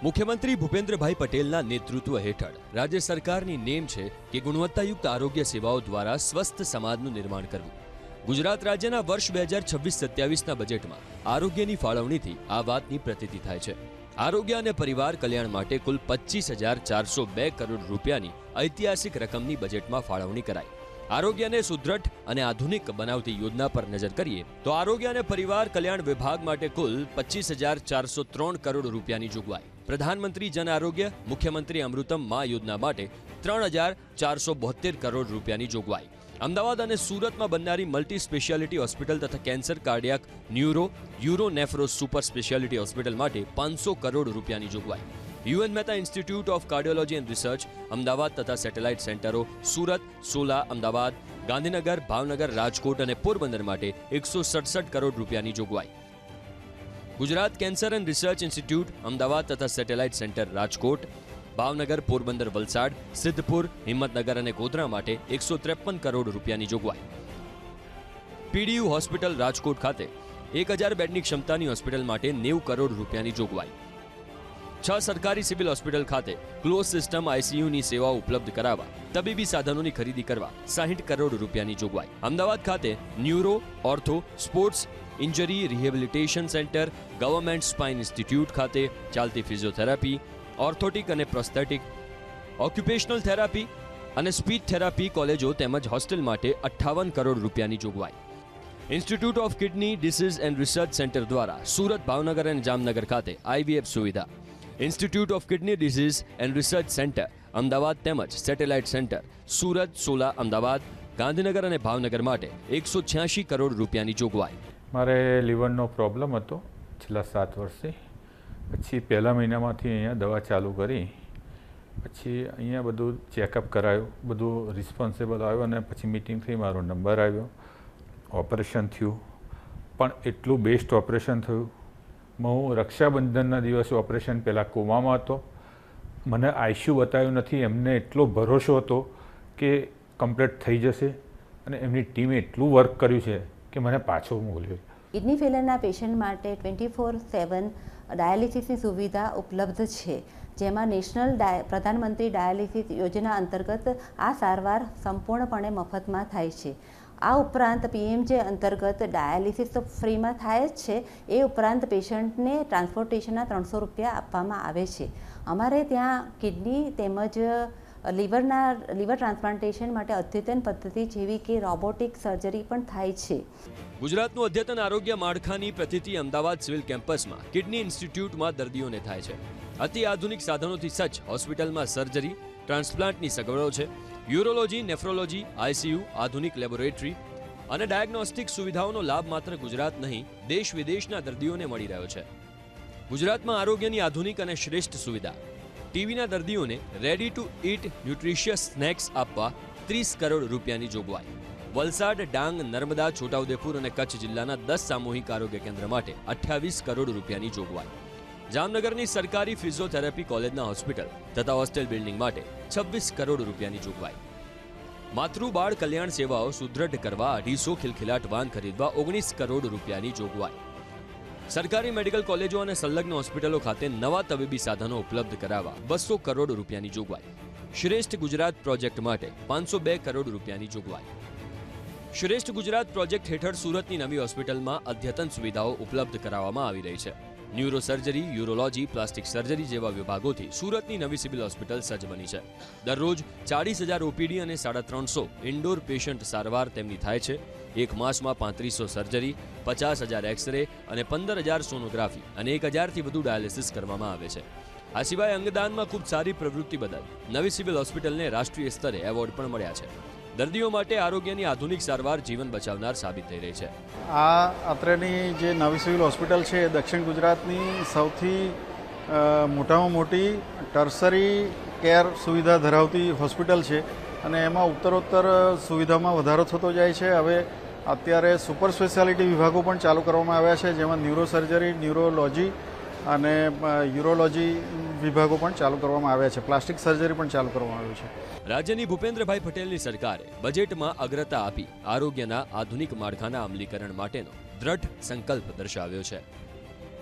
મુખ્યમંત્રી ભૂપેન્દ્રભાઈ પટેલના નેતૃત્વ હેઠળ રાજ્ય સરકારની નેમ છે કે ગુણવત્તાયુક્ત આરોગ્ય સેવાઓ દ્વારા સ્વસ્થ સમાજનું નિર્માણ કરવું। ગુજરાત રાજ્યના વર્ષ 2026-27ના બજેટમાં આરોગ્યની ફાળવણીથી આ વાતની પ્રતીતિ થાય છે। આરોગ્ય અને પરિવાર કલ્યાણ માટે કુલ 25,402 કરોડ રૂપિયાની ઐતિહાસિક રકમની બજેટમાં ફાળવણી કરાઈ। આરોગ્યને સુદ્રઢ અને આધુનિક બનાવતી યોજના પર નજર કરીએ તો આરોગ્ય અને પરિવાર કલ્યાણ વિભાગ માટે કુલ 25,403 કરોડ રૂપિયાની જોગવાઈ। પ્રધાનમંત્રી જન આરોગ્ય મુખ્યમંત્રી અમૃતમ માં યોજના માટે 3,472 કરોડ રૂપિયાની જોગવાઈ। અમદાવાદ અને સુરતમાં બનનારી મલ્ટી સ્પેશિયાલિટી હોસ્પિટલ તથા cancer, cardiac, neuro, uro, nephro super speciality hospital માટે 500 કરોડ રૂપિયાની જોગવાઈ। UN Mehta institute of cardiology and research Ahmedabad તથા સેટેલાઇટ સેન્ટરો સુરત, સોલા, અમદાવાદ, ગાંધીનગર, ભાવનગર, રાજકોટ અને પોરબંદર માટે 167 કરોડ રૂપિયાની જોગવાઈ। Gujarat cancer and research institute Ahmedabad તથા સેટેલાઇટ સેન્ટર રાજકોટ, ભાવનગર, પોરબંદર, વલસાડ, સિદ્ધપુર, હિંમતનગર અને ગોધરા માટે 153 કરોડ રૂપિયાની જોગવાઈ। પીડીયુ હોસ્પિટલ રાજકોટ ખાતે 1000 બેડની ક્ષમતાની હોસ્પિટલ માટે 90 કરોડ રૂપિયાની જોગવાઈ। 6 સરકારી સિવિલ હોસ્પિટલ ખાતે ક્લોઝ સિસ્ટમ આઈસીયુની સેવાઓ ઉપલબ્ધ કરાવવા તબીબી સાધનોની ખરીદી કરવા 60 કરોડ રૂપિયાની જોગવાઈ। અમદાવાદ ખાતે neuro, ortho, sports injury rehabilitation centre, government spine institute ખાતે ચાલતી ફિઝિયોથેરાપી, ઓર્થોટિક અને પ્રોસ્થેટિક, ઓક્યુપેશનલ થેરાપી અને સ્પીચ થેરાપી કોલેજો તેમજ હોસ્ટેલ માટે 58 કરોડ રૂપિયાની જોગવાઈ। Institute of kidney disease and research centre દ્વારા સુરત, ભાવનગર અને જામનગર ખાતે આઈવીએફ સુવિધા। Institute of kidney disease and research centre Ahmedabad તેમજ સેટેલાઇટ સેન્ટર સુરત, સોલા, અમદાવાદ, ગાંધીનગર અને ભાવનગર માટે 186 કરોડ રૂપિયાની જોગવાઈ। મારે લીવરનો પ્રોબ્લેમ હતો છેલ્લા 7 વર્ષથી। પછી પહેલા મહિનામાંથી અહીંયા દવા ચાલુ કરી, પછી અહીંયા બધું ચેકઅપ કરાયું, બધું રિસ્પોન્સિબલ આવ્યો અને પછી મિટિંગ થઈ, મારો નંબર આવ્યો, ઓપરેશન થયું। પણ એટલું બેસ્ટ ઓપરેશન થયું। હું રક્ષાબંધનના દિવસે ઓપરેશન પહેલાં કોમામાં હતો, મને આઈસીયુ બતાવ્યું નથી, એમને એટલો ભરોસો હતો કે કમ્પ્લીટ થઈ જશે અને એમની ટીમે એટલું વર્ક કર્યું છે કે મને પાછો મોકલ્યો। કિડની ફેલરના પેશન્ટ માટે 24/7 ડાયાલિસિસની સુવિધા ઉપલબ્ધ છે, જેમાં નેશનલ પ્રધાનમંત્રી ડાયાલિસિસ યોજના અંતર્ગત આ સારવાર સંપૂર્ણપણે મફતમાં થાય છે। આ ઉપરાંત પીએમજે અંતર્ગત ડાયાલિસિસ તો ફ્રીમાં થાય જ છે, એ ઉપરાંત પેશન્ટને ટ્રાન્સપોર્ટેશનના 300 રૂપિયા આપવામાં આવે છે। અમારે ત્યાં કિડની તેમજ લીવર ટ્રાન્સપ્લાન્ટેશન માટે અદ્યતન પદ્ધતિ જેવી કે રોબોટિક સર્જરી પણ થાય છે। ગુજરાતનું અદ્યતન આરોગ્ય માળખાની પ્રતિતિ અમદાવાદ સિવિલ કેમ્પસમાં કિડની ઇન્સ્ટિટ્યૂટમાં દર્દીઓને થાય છે। અતિ આધુનિક સાધનોથી સજ્જ હોસ્પિટલમાં સર્જરી, ટ્રાન્સપ્લાન્ટની સગવડો છે। યુરોલોજી, નેફ્રોલોજી, આઈસીયુ, આધુનિક લેબોરેટરી અને ડાયગ્નોસ્ટિક સુવિધાઓનો લાભ માત્ર ગુજરાત નહીં, દેશ વિદેશના દર્દીઓને મળી રહ્યો છે। ગુજરાતમાં આરોગ્યની આધુનિક અને શ્રેષ્ઠ સુવિધા, ટીવીના દર્દીઓને ready to eat nutritious snacks આપવા 30 કરોડ રૂપિયાની જોગવાઈ। વલસાડ, ડાંગ, નર્મદા, છોટાઉદેપુર અને કચ્છ જિલ્લાના 10 સામૂહિક આરોગ્ય કેન્દ્ર માટે 28 કરોડ રૂપિયાની જોગવાઈ। જામનગરની સરકારી ફિઝિયોથેરાપી કોલેજના હોસ્પિટલ તથા હોસ્ટેલ બિલ્ડિંગ માટે 26 કરોડ રૂપિયાની જોગવાઈ। માતૃ બાળ કલ્યાણ સેવાઓ સુદ્રઢ કરવા 250 ખિલખિલાટ વાન ખરીદવા 19 કરોડ રૂપિયાની જોગવાઈ। સરકારી મેડિકલ કોલેજો અને સંલગ્ન હોસ્પિટલો ખાતે નવા તબીબી સાધનો ઉપલબ્ધ કરાવવા 200 કરોડ રૂપિયાની જોગવાઈ। શ્રેષ્ઠ ગુજરાત પ્રોજેક્ટ માટે 502 કરોડ રૂપિયાની જોગવાઈ। શ્રેષ્ઠ ગુજરાત પ્રોજેક્ટ હેઠળ સુરતની નવી હોસ્પિટલમાં અદ્યતન સુવિધાઓ ઉપલબ્ધ કરાવવામાં આવી રહી છે। Neuro surgery, urology, plastic surgery જેવા વિભાગોથી સુરતની નવી સિવિલ હોસ્પિટલ સજ્જ બની છે। દરરોજ 40,000 ઓપીડી અને 350 ઇન્ડોર પેશન્ટ સારવાર તેમની થાય છે। એક માસમાં 3500 સર્જરી, 50,000 એક્સરે અને 15,000 સોનોગ્રાફી અને 1,000થી વધુ ડાયાલિસિસ કરવામાં આવે છે। આ સિવાય અંગદાનમાં ખૂબ સારી પ્રવૃત્તિ બદલ નવી સિવિલ હોસ્પિટલને રાષ્ટ્રીય સ્તરે એવોર્ડ પણ મળ્યા છે। દર્દીઓ માટે આરોગ્યની આધુનિક સારવાર જીવન બચાવનાર સાબિત થઈ રહી છે। આ અત્રેની જે નવી સિવિલ હોસ્પિટલ છે એ દક્ષિણ ગુજરાતની સૌથી મોટામાં મોટી ટર્સરી કેર સુવિધા ધરાવતી હોસ્પિટલ છે અને એમાં ઉત્તરોત્તર સુવિધામાં વધારો થતો જાય છે। હવે અત્યારે સુપર સ્પેશિયાલિટી વિભાગો પણ ચાલુ કરવામાં આવ્યા છે, જેમાં ન્યુરો સર્જરી, ન્યુરોલોજી અને યુરોલોજી વિભાગો પણ ચાલુ કરવામાં આવ્યા છે। પ્લાસ્ટિક સર્જરી પણ ચાલુ કરવામાં આવ્યું છે। રાજ્યની ભૂપેન્દ્રભાઈ પટેલની સરકારે બજેટમાં અગ્રતા આપી આરોગ્યના આધુનિક માળખાના અમલીકરણ માટેનો દ્રઢ સંકલ્પ દર્શાવ્યો છે।